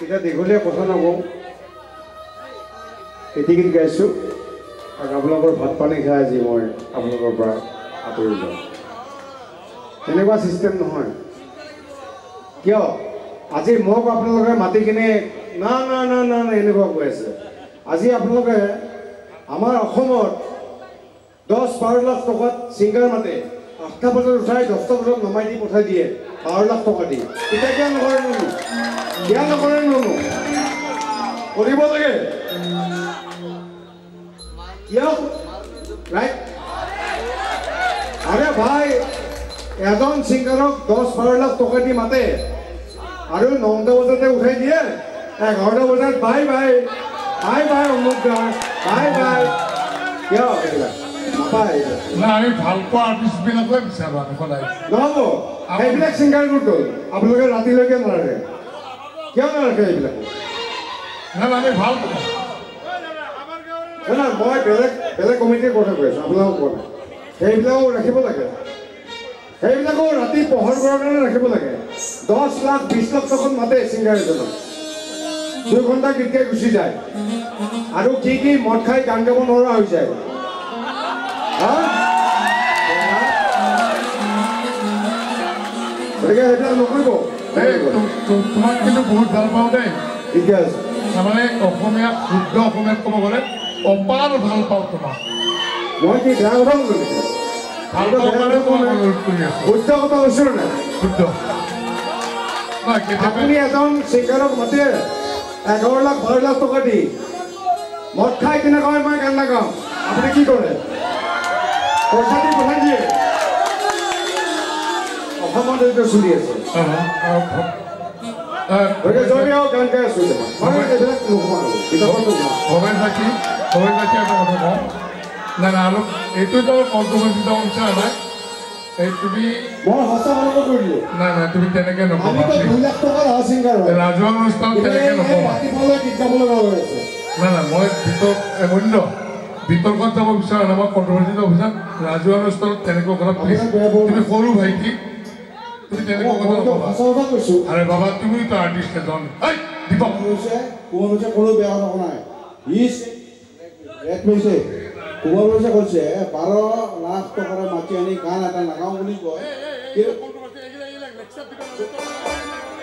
এতিয়া দীঘলীয়া কথা নকওঁ এটি গীত গাইছোঁ আৰু আপোনালোকৰ ভাত পানী খাই আজি মই আপোনালোকৰ পৰা আঁতৰি যাওঁ তেনেকুৱা চিষ্টেম নহয় কিয় আজি মোক আপোনালোকে মাতি কিনে না না না না এনেকুৱা কৈ আছে আজি আপোনালোকে আমাৰ অসমত 10-12 লাখ টকাত ছিংগাৰ মাতে 8টা বজাত উঠাই 10টা বজাত নমাই দি পঠাই দিয়ে 12 লাখ টকা দি এতিয়া কিয় নকৰে নো কিয় নকৰে নো কৰিব লাগে কিয় ৰাইট আৰে ভাই এজন ছিংগাৰক 10-12 লাখ টকা দি মাতে আৰু 9টা বজাতে উঠাই দিয়ে 11টা বজাত বাই বাই বাই বাই অমুক বাই বাই কিয় নাপায় না আমি ভাল পোৱা আৰ্টিষ্টবিলাকে বিচাৰোঁ আমি সদায় নহ'ব সেইবিলাক ছিংগাৰবোৰ গ'ল আপোনালোকে ৰাতিলৈকে নাৰাখে কিয় নাৰাখে এইবিলাক না আমি ভাল পাওঁ না মই বেলেগ কমিটিৰ কথা কৈ আছোঁ আপোনালোকক কোৱা নাই সেইবিলাকো ৰাখিব লাগে সেইবিলাকো ৰাতি পোহৰ কৰাৰ কাৰণে ৰাখিব লাগে 10 লাখ 20 লাখ টকাত মাতে ছিংগাৰ এজনক 2 ঘণ্টা গীত গাই গুচি যায় আৰু কি মদ খাই গান গাব নোৱাৰা হৈ যায় গতিকে সেইবিলাক নকৰিব তোমাক কিন্তু বহুত ভাল পাওঁ দেই ঠিকে আছে তাৰমানে অসমীয়া শুদ্ধ অসমীয়াত ক'ব গ'লে অপাৰ ভাল পাওঁ তোমাক মই কি বেয়া কথা কৈছোঁ ভাল পাওঁ মানে অনুৰোধ কৰি আছোঁ শুদ্ধ কথা কৈছোঁ নাই শুদ্ধ আপুনি এজন ছিংগাৰক মাতে 11 লাখ 12 লাখ টকা দি মদ খাই কিনে কয় মই গান নাগাওঁ আপুনি কি কৰে পইচা দি পঠাই দিয়ে অসমত এইটো চলি আছে যদি গান গাই আছোঁ এইবিলাক ভৱেন বাকী এটা কথা কওঁ নাই নাই আৰু এইটোতো কণ্ট্ৰভাৰ্চিত বিচাৰা নাই এই তুমি মই সঁচা কথা কৈ দিলোঁ নাই নাই তুমি তেনেকৈ নক'বা 2 লাখ টকাৰ ছিংগাৰ ৰাজহুৱা অনুষ্ঠানত তেনেকৈ নক'বা নাই নাই মই বিতৰ্কত যাব বিচৰা নাই মই কণ্ট্ৰভাৰ্চিত বিচাৰ ৰাজহুৱা অনুষ্ঠানত তেনেকুৱা কথা তুমি সৰু ভাইটি তুমি তেনেকুৱা কথা নক'বা আৰে বাবা তুমিতো আৰ্টিষ্ট এজন দীপক কোনো বেয়া কথা নাই কুমাৰ কৈছে 12 লাখ টকাৰ মাতি আনি গান এটা নাগাওঁ বুলি কয়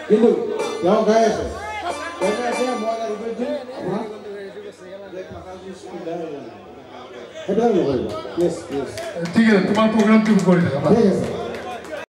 কিন্তু তেওঁ গাই আছে মই সেইবিলাক নকৰিব ঠিক আছে তোমাৰ প্ৰগ্ৰাম তুমি কৰি থাকা ঠিক আছে